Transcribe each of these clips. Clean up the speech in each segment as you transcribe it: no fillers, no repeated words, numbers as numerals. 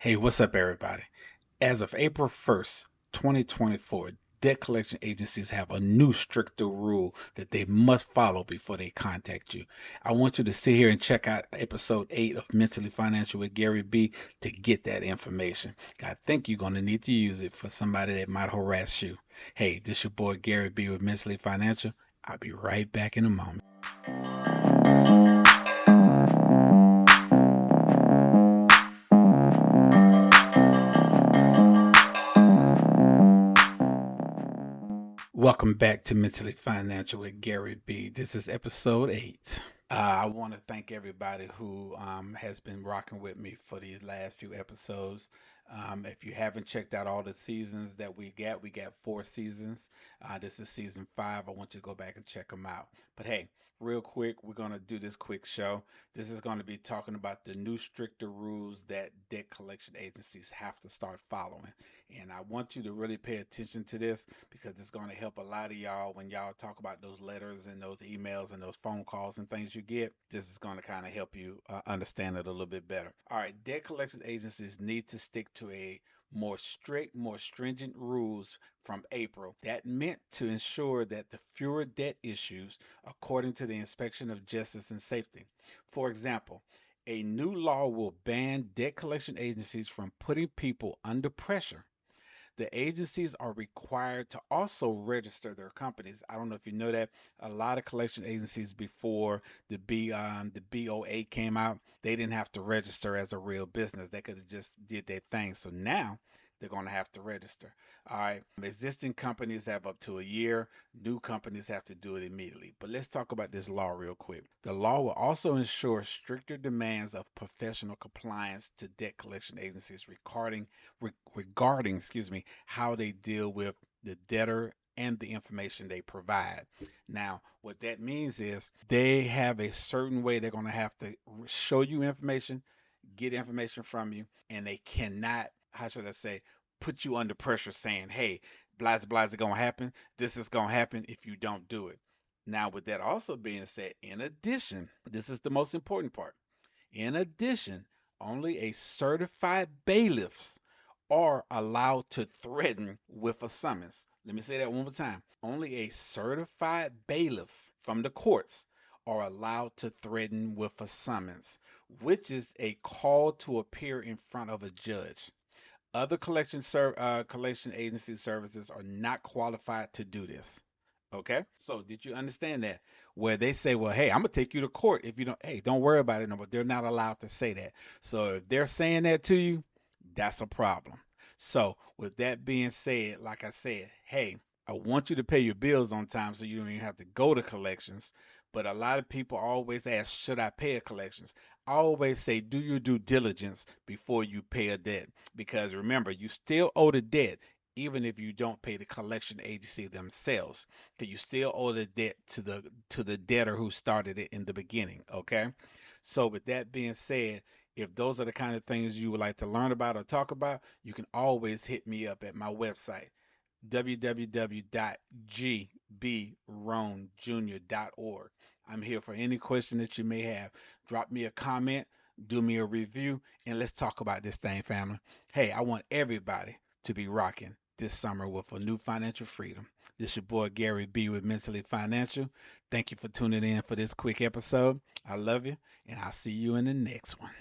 Hey, what's up, everybody? As of April 1st, 2024, debt collection agencies have a new stricter rule that they must follow before they contact you. I want you to sit here and check out episode 8 of Mentally Financial with Gary B to get that information. I think you're going to need to use it for somebody that might harass you. Hey, this your boy Gary B with Mentally Financial. I'll be right back in a moment. Welcome back to Mentally Financial with Gary B. This is episode 8. I want to thank everybody who has been rocking with me for these last few episodes. If you haven't checked out all the seasons that we got 4 seasons. This is season 5. I want you to go back and check them out. But hey, real quick, we're going to do this quick show. This is going to be talking about the new stricter rules that debt collection agencies have to start following. And I want you to really pay attention to this because it's going to help a lot of y'all when y'all talk about those letters and those emails and those phone calls and things you get. This is going to kind of help you understand it a little bit better. All right, debt collection agencies need to stick to a more strict, more stringent rules from April. That meant to ensure that the fewer debt issues according to the inspection of justice and safety. For example, a new law will ban debt collection agencies from putting people under pressure. The agencies are required to also register their companies. I don't know if you know that a lot of collection agencies before the BOA came out, they didn't have to register as a real business. They could have just did their thing. So now they're going to have to register. All right. Existing companies have up to a year. New companies have to do it immediately. But let's talk about this law real quick. The law will also ensure stricter demands of professional compliance to debt collection agencies regarding, how they deal with the debtor and the information they provide. Now, what that means is they have a certain way they're going to have to show you information, get information from you, and they cannot, how should I say, put you under pressure saying, hey, blah, blah, is going to happen. This is going to happen if you don't do it. Now, with that also being said, in addition, this is the most important part. In addition, only a certified bailiffs are allowed to threaten with a summons. Let me say that one more time. Only a certified bailiff from the courts are allowed to threaten with a summons, which is a call to appear in front of a judge. Other collection agency services are not qualified to do this. Okay, so did you understand that? Where they say, well, hey, I'm gonna take you to court if you don't. Hey, don't worry about it no, but they're not allowed to say that. So if they're saying that to you, that's a problem. So with that being said, like I said, hey, I want you to pay your bills on time so you don't even have to go to collections. But a lot of people always ask, should I pay a collections? I always say, do your due diligence before you pay a debt. Because remember, you still owe the debt even if you don't pay the collection agency themselves. Okay, you still owe the debt to the debtor who started it in the beginning. Okay, so with that being said, if those are the kind of things you would like to learn about or talk about, you can always hit me up at my website www.gbronejr.org. I'm here for any question that you may have. Drop me a comment, do me a review, and let's talk about this thing, family. Hey, I want everybody to be rocking this summer with a new financial freedom. This your boy Gary B with Mentally Financial. Thank you for tuning in for this quick episode. I love you, and I'll see you in the next one.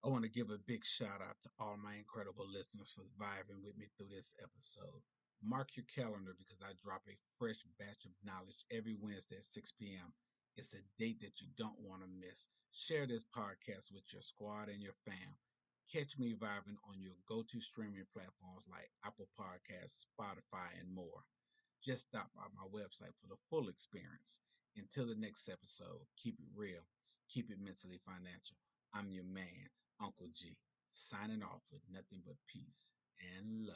I want to give a big shout out to all my incredible listeners for vibing with me through this episode. Mark your calendar because I drop a fresh batch of knowledge every Wednesday at 6 p.m. It's a date that you don't want to miss. Share this podcast with your squad and your fam. Catch me vibing on your go to streaming platforms like Apple Podcasts, Spotify, and more. Just stop by my website for the full experience. Until the next episode, keep it real, keep it mentally financial. I'm your man, Uncle G, signing off with nothing but peace and love.